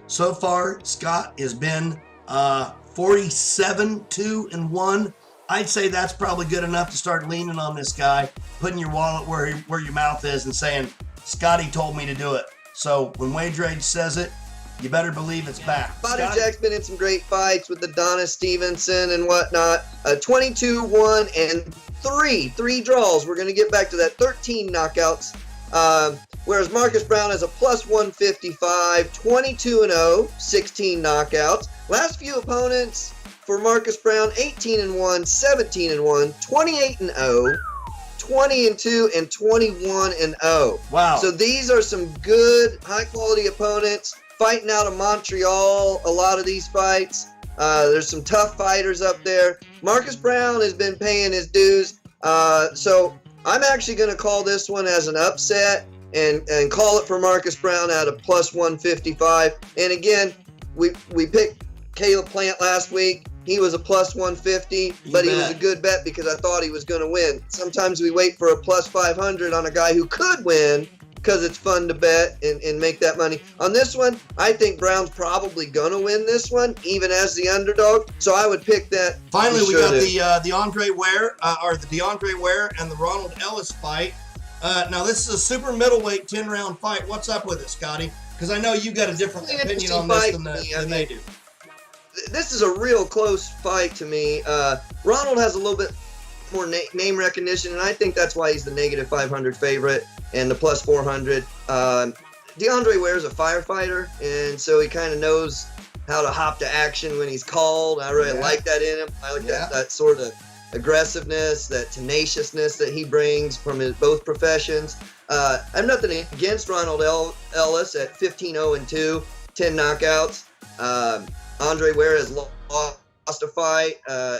So far, Scott has been 47-2-1. I'd say that's probably good enough to start leaning on this guy, putting your wallet where your mouth is and saying, Scotty told me to do it. So when Wage Rage says it, you better believe it's back. Body Jack's been in some great fights with the Donna Stevenson and whatnot. 22-1-3. 3 draws. We're going to get back to that. 13 knockouts. Whereas Marcus Brown has a plus 155, 22-0, 16 knockouts. Last few opponents for Marcus Brown, 18-1, 17-1, 28-0, 20-2, and 21-0. Wow. So these are some good, high-quality opponents fighting out of Montreal, a lot of these fights. There's some tough fighters up there. Marcus Brown has been paying his dues. So I'm actually going to call this one as an upset and call it for Marcus Brown at a plus 155. And again, we picked Caleb Plant last week. He was a plus 150, but he was a good bet because I thought he was going to win. Sometimes we wait for a plus 500 on a guy who could win because it's fun to bet and make that money. On this one, I think Brown's probably going to win this one, even as the underdog. So I would pick that. Finally, we got the DeAndre Ware, and the Ronald Ellis fight. Now, this is a super middleweight 10-round fight. What's up with it, Scotty? Because I know you got a different opinion on this than they do. This is a real close fight to me. Ronald has a little bit more name recognition, and I think that's why he's the negative 500 favorite and the plus 400. DeAndre Ware's a firefighter, and so he kind of knows how to hop to action when he's called. I really like that in him. I like that sort of aggressiveness, that tenaciousness that he brings from both professions. I have nothing against Ronald Ellis at 15-0-2, 10 knockouts. Andre Ware has lost a fight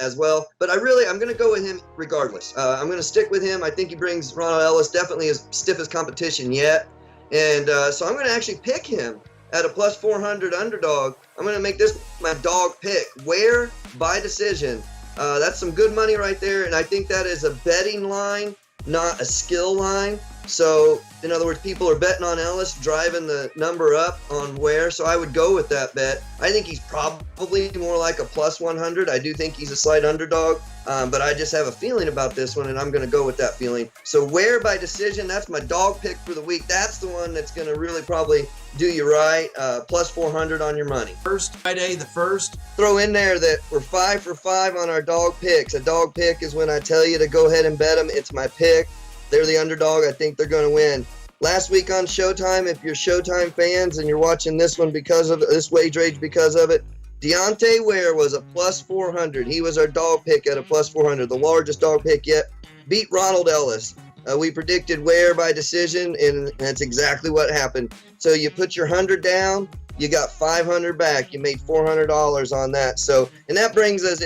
as well, but I'm going to go with him regardless. I'm going to stick with him. I think he brings Ronald Ellis definitely his stiffest competition yet, and so I'm going to actually pick him at a plus 400 underdog. I'm going to make this my dog pick. Ware by decision. That's some good money right there, and I think that is a betting line, not a skill line. So, in other words, people are betting on Ellis, driving the number up on Ware, so I would go with that bet. I think he's probably more like a plus 100. I do think he's a slight underdog, but I just have a feeling about this one, and I'm going to go with that feeling. So, Ware by decision, that's my dog pick for the week. That's the one that's going to really probably do you right. Plus 400 on your money. First Friday, the first. Throw in there that we're 5 for 5 on our dog picks. A dog pick is when I tell you to go ahead and bet them. It's my pick. They're the underdog. I think they're going to win. Last week on Showtime, if you're Showtime fans and you're watching this one because of this Wage Rage because of it, Deontay Ware was a plus 400. He was our dog pick at a plus 400, the largest dog pick yet. Beat Ronald Ellis. We predicted Ware by decision, and that's exactly what happened. So you put your 100 down, you got 500 back. You made $400 on that. So, and that brings us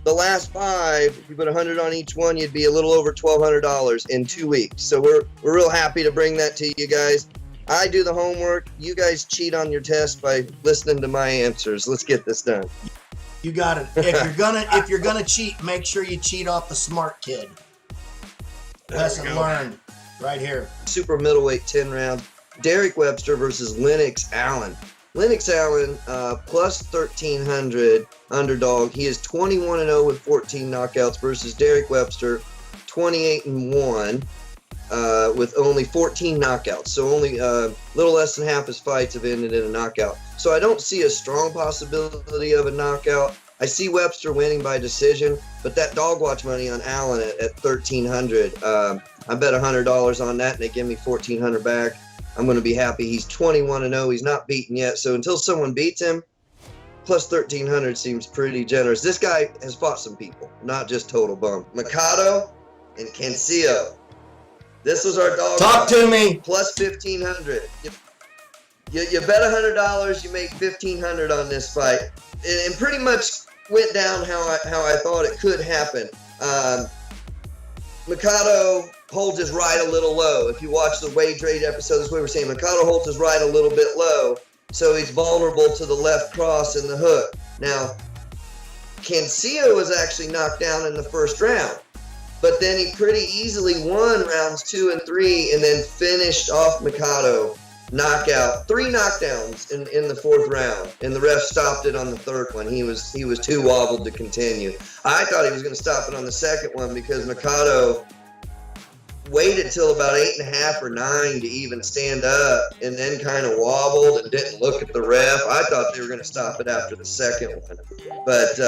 the last 5. If you put 100 on each one, you'd be a little over $1,200 in 2 weeks. So we're real happy to bring that to you guys. I do the homework. You guys cheat on your test by listening to my answers. Let's get this done. You got it. If you're gonna cheat, make sure you cheat off the smart kid. Lesson learned right here. Super middleweight 10 round. Derek Webster versus Lennox Allen. Lennox Allen plus 1,300 underdog. He is 21-0 with 14 knockouts versus Derek Webster 28-1 with only 14 knockouts. So only a little less than half his fights have ended in a knockout. So I don't see a strong possibility of a knockout. I see Webster winning by decision, but that dog watch money on Allen at 1,300. I bet $100 on that, and they give me 1,400 back. I'm going to be happy. He's 21-0. He's not beaten yet. So until someone beats him, plus 1,300 seems pretty generous. This guy has fought some people, not just total bum. Mikado and Cancillo. This was our dog. Talk to me. Plus 1,500. You bet $100. You make 1,500 on this fight, and pretty much went down how I thought it could happen. Mikado holds his right a little low. If you watch the Wage Rage episode, that's what we're saying. Mikado holds his right a little bit low, so he's vulnerable to the left cross and the hook. Now, Cancillo was actually knocked down in the first round, but then he pretty easily won rounds 2 and 3 and then finished off Mikado knockout, 3 knockdowns in the 4th round, and the ref stopped it on the 3rd one. He was too wobbled to continue. I thought he was going to stop it on the 2nd one because Mikado waited till about 8.5 or 9 to even stand up, and then kind of wobbled and didn't look at the ref. I thought they were going to stop it after the 2nd one, but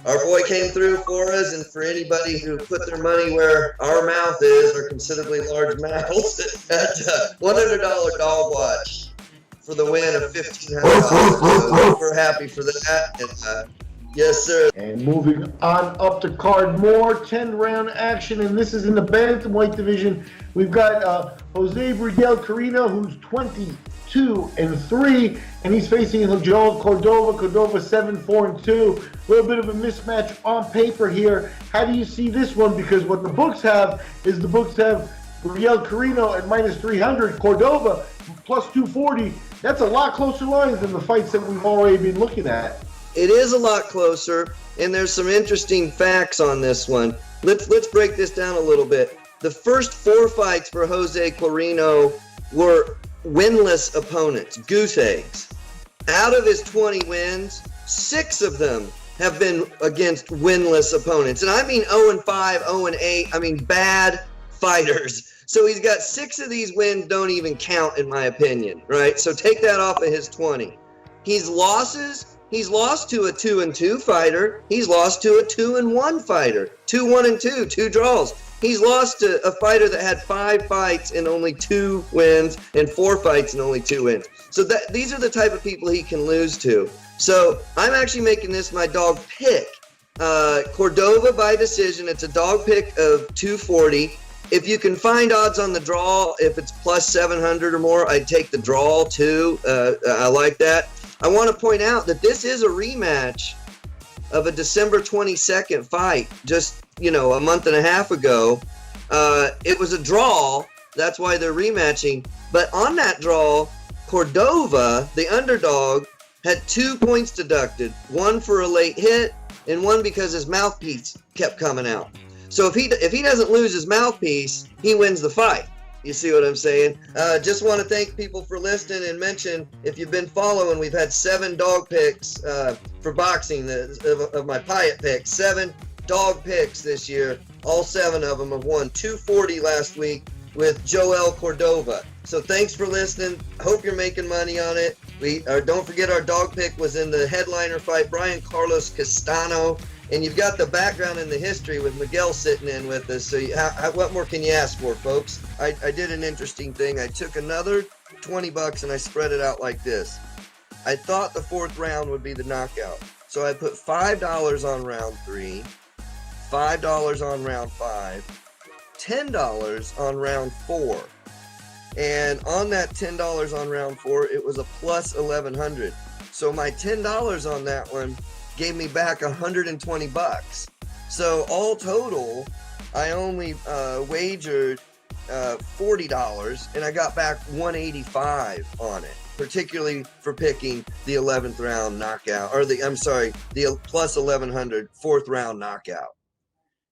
our boy came through for us, and for anybody who put their money where our mouth is, or considerably large mouths, at $100 dog watch for the win of $1,500. So we're happy for that. And, yes, sir. And moving on up the card, more 10-round action, and this is in the bantamweight division. We've got Jose Miguel Carino, who's 22-3, and he's facing Joel Cordova. Cordova 7-4-2. A little bit of a mismatch on paper here. How do you see this one? Because what the books have is Miguel Carino at -300, Cordova plus 240. That's a lot closer lines than the fights that we've already been looking at. It is a lot closer, and there's some interesting facts on this one. Let's break this down a little bit. The first 4 fights for Jose Carino were winless opponents, goose eggs. Out of his 20 wins, 6 of them have been against winless opponents. And I mean 0-5, 0-8, I mean bad fighters. So he's got 6 of these wins don't even count in my opinion, right? So take that off of his 20. He's lost to a 2-2 fighter. He's lost to a 2-1 fighter. 2-1-2, 2 draws. He's lost to a fighter that had 5 fights and only 2 wins, and 4 fights and only 2 wins. So these are the type of people he can lose to. So I'm actually making this my dog pick. Cordova by decision. It's a dog pick of 240. If you can find odds on the draw, if it's plus 700 or more, I'd take the draw too. I like that. I want to point out that this is a rematch of a December 22nd fight, just, a month and a half ago. It was a draw. That's why they're rematching. But on that draw, Cordova, the underdog, had 2 points deducted, 1 for a late hit and 1 because his mouthpiece kept coming out. So if he doesn't lose his mouthpiece, he wins the fight. You see what I'm saying? Just want to thank people for listening and mention, if you've been following, we've had 7 dog picks for boxing of my Piatt Picks. 7 dog picks this year. All 7 of them have won. 240 last week with Joel Cordova. So thanks for listening. Hope you're making money on it. Don't forget our dog pick was in the headliner fight, Brian Carlos Castano. And you've got the background and the history with Miguel sitting in with us. So what more can you ask for, folks? I did an interesting thing. I took another $20 and I spread it out like this. I thought the 4th round would be the knockout. So I put $5 on round 3, $5 on round 5, $10 on round 4. And on that $10 on round 4, it was a plus 1,100. So my $10 on that one gave me back $120. So all total, I only wagered $40, and I got back $185 on it, particularly for picking the 11th round knockout, or the plus 1,100 4th round knockout.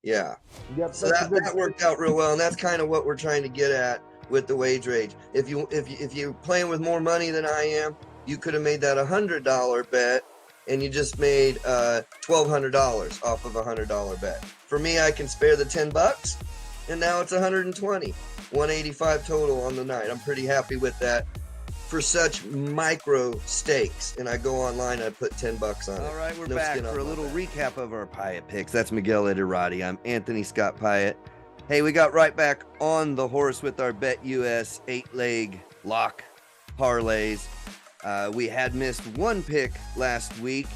Yeah. Yep, so that worked out real well, and that's kind of what we're trying to get at with the wage rage. If you're playing with more money than I am, you could have made that $100 bet, and you just made $1,200 off of a $100 bet. For me, I can spare the $10, and now it's $120, $185 total on the night. I'm pretty happy with that for such micro stakes. And I go online and I put $10 on it. All right, we're back for a little recap of our Piatt Picks. That's Miguel Ederati. I'm Anthony Scott Piatt. Hey, we got right back on the horse with our Bet US 8-leg lock parlays. We had missed 1 pick last week,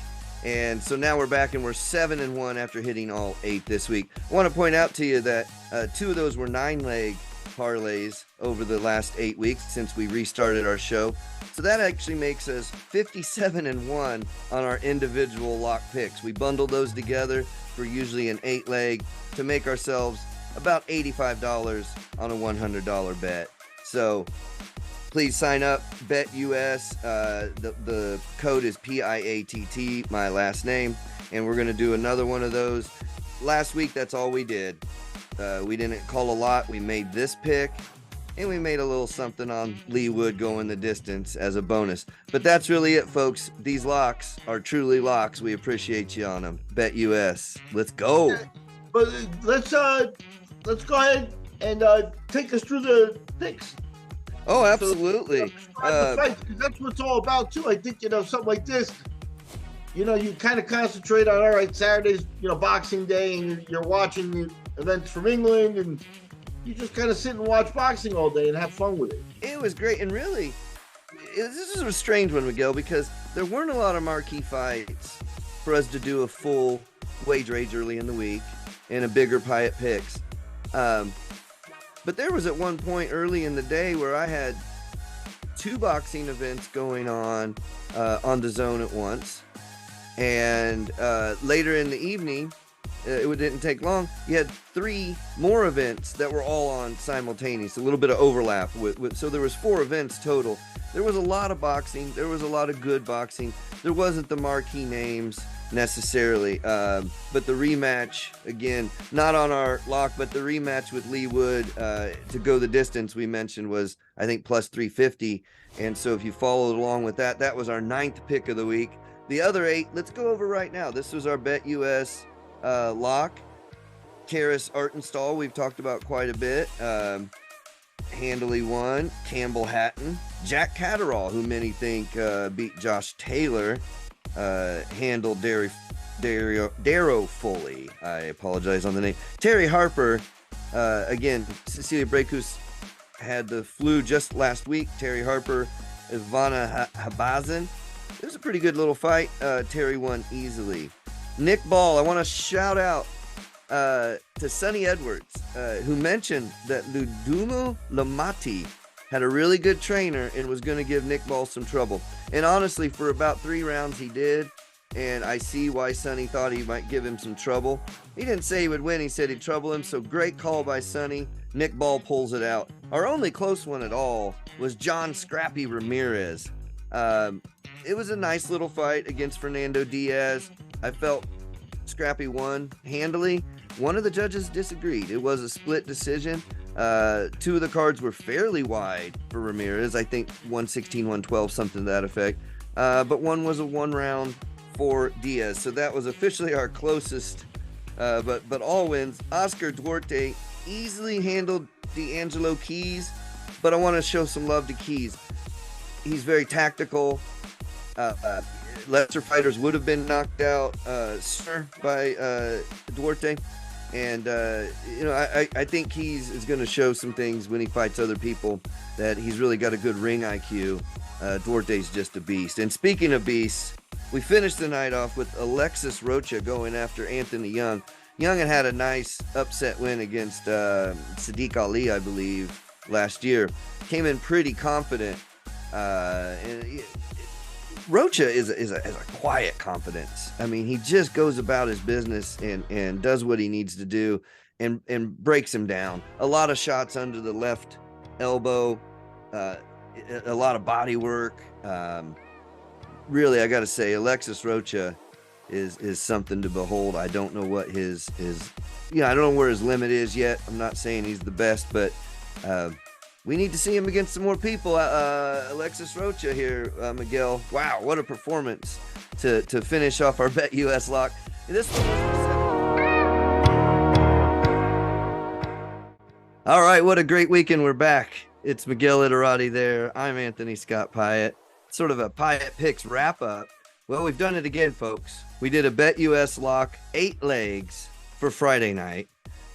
and so now we're back and we're 7-1 after hitting all 8 this week. I want to point out to you that 2 of those were 9-leg parlays over the last 8 weeks since we restarted our show. So that actually makes us 57-1 on our individual lock picks. We bundle those together for usually an 8-leg to make ourselves about $85 on a $100 bet. So please sign up, Bet US. The code is PIATT, my last name, and we're going to do another one of those. Last week, that's all we did. We didn't call a lot. We made this pick, and we made a little something on Lee Wood going the distance as a bonus. But that's really it, folks. These locks are truly locks. We appreciate you on them. Bet US. Let's go. But let's go ahead and take us through the picks. Oh, absolutely. Because that's what it's all about too. I think something like this. You kind of concentrate on, all right, Saturday's, Boxing Day, and you're watching the events from England, and you just kind of sit and watch boxing all day and have fun with it. It was great. And really, this is a strange one, Miguel, because there weren't a lot of marquee fights for us to do a full wager age early in the week and a bigger Piatt Picks. But there was at one point early in the day where I had 2 boxing events going on the zone at once. And later in the evening, it didn't take long, you had 3 more events that were all on simultaneous, a little bit of overlap so there was 4 events total. There was a lot of boxing, there was a lot of good boxing. There wasn't the marquee names necessarily, but the rematch, again, not on our lock, but the rematch with Lee Wood to go the distance we mentioned was, I think, plus 350. And so if you followed along with that, that was our 9th pick of the week. The other 8, let's go over right now. This was our Bet US lock. Karis Artenstall, we've talked about quite a bit. Handily won. Campbell Hatton. Jack Catterall, who many think beat Josh Taylor, handled Darrow Foley. I apologize on the name. Terry Harper, again, Cecilia Brekus had the flu just last week. Terry Harper, Ivana Habazin. It was a pretty good little fight. Terry won easily. Nick Ball, I want to shout out to Sonny Edwards, who mentioned that Ludumu Lamati had a really good trainer and was going to give Nick Ball some trouble. And honestly, for about 3 rounds he did, and I see why Sonny thought he might give him some trouble. He didn't say he would win, he said he'd trouble him, so great call by Sonny. Nick Ball pulls it out. Our only close one at all was John Scrappy Ramirez. It was a nice little fight against Fernando Diaz. I felt Scrappy won handily. One of the judges disagreed. It was a split decision. 2 of the cards were fairly wide for Ramirez. I think 116, 112, something to that effect. But one was a 1 round for Diaz. So that was officially our closest, but all wins. Oscar Duarte easily handled D'Angelo Keys, but I want to show some love to Keys. He's very tactical. Lesser fighters would have been knocked out by Duarte. And, I think Keys is going to show some things when he fights other people, that he's really got a good ring IQ. Duarte's just a beast. And speaking of beasts, we finished the night off with Alexis Rocha going after Anthony Young. Young had a nice upset win against Sadiq Ali, I believe, last year. Came in pretty confident. And Rocha is a quiet confidence. I mean, he just goes about his business and does what he needs to do and breaks him down. A lot of shots under the left elbow, a lot of body work. Really, I got to say, Alexis Rocha is something to behold. I don't know what his I don't know where his limit is yet. I'm not saying he's the best, but we need to see him against some more people. Alexis Rocha here, Miguel. Wow, what a performance to finish off our Bet US lock. This one was all right, what a great weekend. We're back. It's Miguel Iterati there. I'm Anthony Scott Piatt. Sort of a Piatt Picks wrap-up. Well, we've done it again, folks. We did a Bet US lock, 8 legs for Friday night.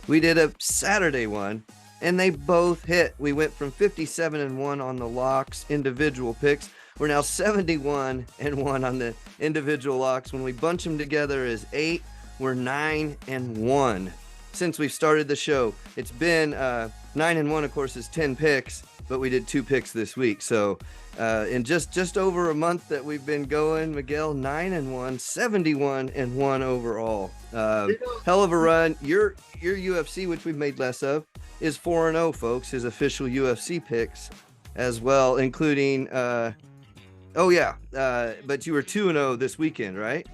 We did a Saturday one, and they both hit. We went from 57-1 on the locks, individual picks. We're now 71-1 on the individual locks. When we bunch them together as 8, we're 9-1 since we've started the show. It's been 9-1, of course, is 10 picks, but we did 2 picks this week. So in just over a month that we've been going, Miguel, 9-1, 71-1 overall. Hell of a run. Your UFC, which we've made less of, is 4-0, folks. His official UFC picks as well, including but you were 2-0 this weekend, right?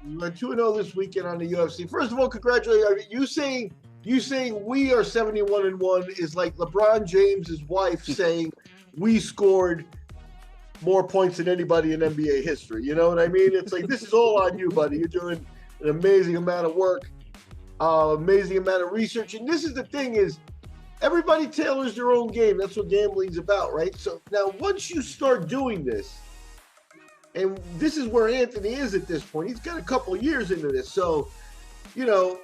You went 2-0 this weekend on the UFC. First of all, congratulations. You saying you saying we are 71-1 is like LeBron James's wife saying we scored more points than anybody in NBA history. You know what I mean? It's like, this is all on you, buddy. You're doing an amazing amount of work, amazing amount of research. And this is the thing is, everybody tailors their own game. That's what gambling's about, right? So now once you start doing this, and this is where Anthony is at this point. He's got a couple of years into this. So, you know,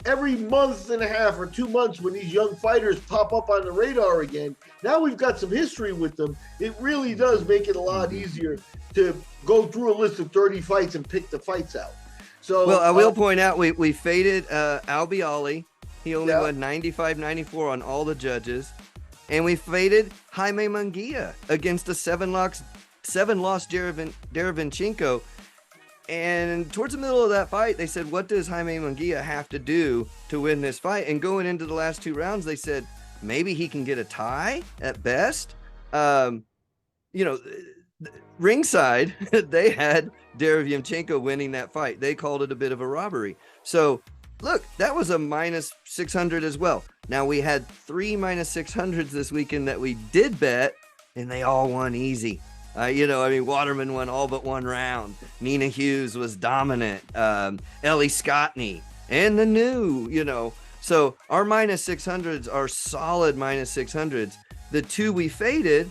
every month and a half or 2 months when these young fighters pop up on the radar again, now we've got some history with them. It really does make it a lot easier to go through a list of 30 fights and pick the fights out. So, well, I will point out we faded Albioli. He only won 95-94 on all the judges. And we faded Jaime Munguia against a seven-loss Derevyanchenko. And towards the middle of that fight, they said, what does Jaime Munguia have to do to win this fight? And going into the last 2 rounds, they said, maybe he can get a tie at best. You know, ringside, they had Derevyanchenko winning that fight. They called it a bit of a robbery. So, look, that was a minus 600 as well. Now, we had 3 minus 600s this weekend that we did bet, and they all won easy. You know, I mean, Waterman won all but 1 round. Nina Hughes was dominant. Ellie Scottney and the new, you know. So our minus 600s are solid minus 600s. The 2 we faded,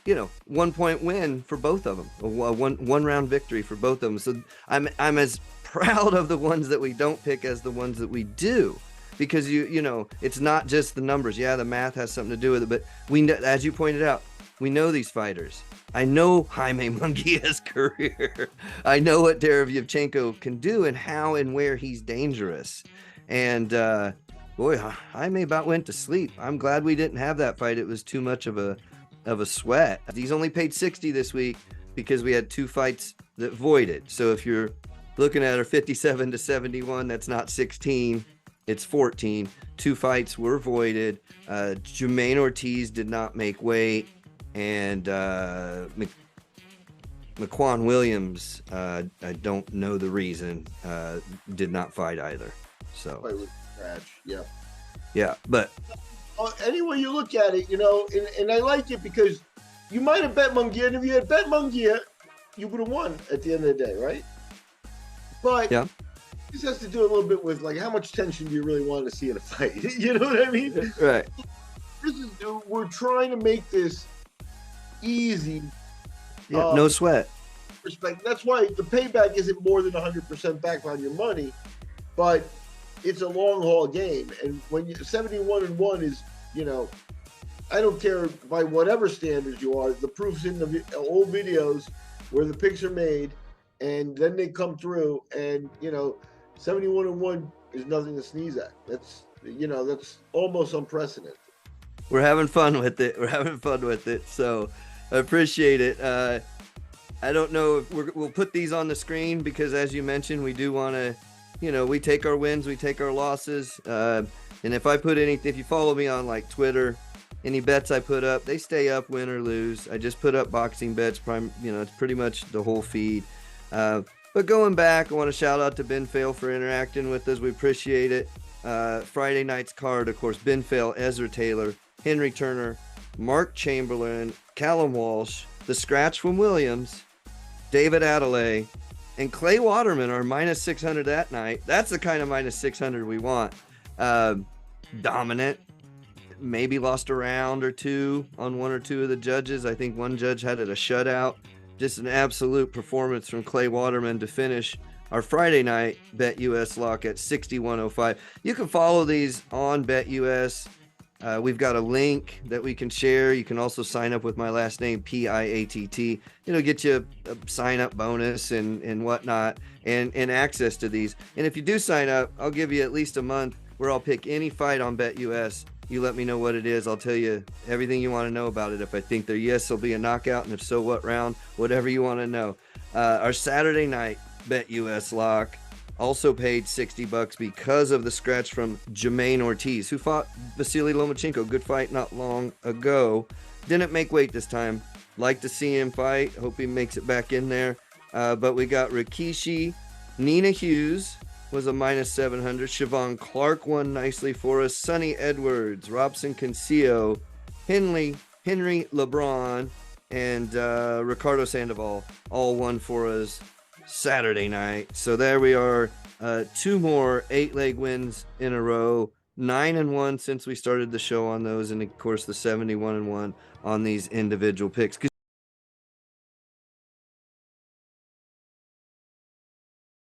you know, 1 point win for both of them. A one round victory for both of them. So I'm as proud of the ones that we don't pick as the ones that we do. Because, you know, it's not just the numbers. Yeah, the math has something to do with it. But we know, as you pointed out, we know these fighters. I know Jaime Munguia's career. I know what Derevyanchenko can do and how and where he's dangerous. And boy, Jaime about went to sleep. I'm glad we didn't have that fight. It was too much of a sweat. He's only paid 60 this week because we had 2 fights that voided. So if you're looking at a 57-71, that's not 16. It's 14. 2 fights were voided. Jermaine Ortiz did not make weight. And McQuan Williams, I don't know the reason, did not fight either. So fight was trash. Yeah, but any way you look at it, you know, and I like it because you might have bet Munguia, and if you had bet Munguia, you would have won at the end of the day, right? But yeah, this has to do a little bit with like how much tension do you really want to see in a fight? You know what I mean? Right. We're trying to make this easy. Yeah, no sweat. Respect. That's why the payback isn't more than 100% back on your money, but it's a long haul game. And when you 71-1 is, you know, I don't care by whatever standards you are. The proof's in the old videos where the picks are made, and then they come through. And you know, 71-1 is nothing to sneeze at. That's, you know, that's almost unprecedented. We're having fun with it. So I appreciate it. I don't know if we'll put these on the screen because, as you mentioned, we do want to, you know, we take our wins, we take our losses. And if I put anything, if you follow me on like Twitter, any bets I put up, they stay up, win or lose. I just put up boxing bets, you know, it's pretty much the whole feed. But going back, I want to shout out to Ben Fail for interacting with us. We appreciate it. Friday night's card, of course, Ben Fail, Ezra Taylor, Henry Turner, Mark Chamberlain, Callum Walsh, the scratch from Williams, David Adelaide, and Clay Waterman are minus 600 that night. That's the kind of minus 600 we want. Dominant, maybe lost a round or 2 on 1 or 2 of the judges. I think one judge had it a shutout. Just an absolute performance from Clay Waterman to finish our Friday night BetUS lock at 61.05. You can follow these on BetUS. We've got a link that we can share. You can also sign up with my last name, Piatt. It'll get you a sign up bonus and whatnot and access to these. And if you do sign up, I'll give you at least a month where I'll pick any fight on BetUS. You let me know what it is. I'll tell you everything you want to know about it. If I think there, yes, there'll be a knockout, and if so, what round, whatever you want to know. Our Saturday night BetUS lock also paid $60 because of the scratch from Jermaine Ortiz, who fought Vasily Lomachenko. Good fight not long ago. Didn't make weight this time. Like to see him fight. Hope he makes it back in there. But we got Rikishi, Nina Hughes, was a -700. Siobhan Clark won nicely for us. Sonny Edwards, Robson Concio, Henry LeBron, and Ricardo Sandoval all won for us Saturday night. So there we are. 2 more 8-leg wins in a row. 9-1 since we started the show on those, and of course the 71-1 on these individual picks.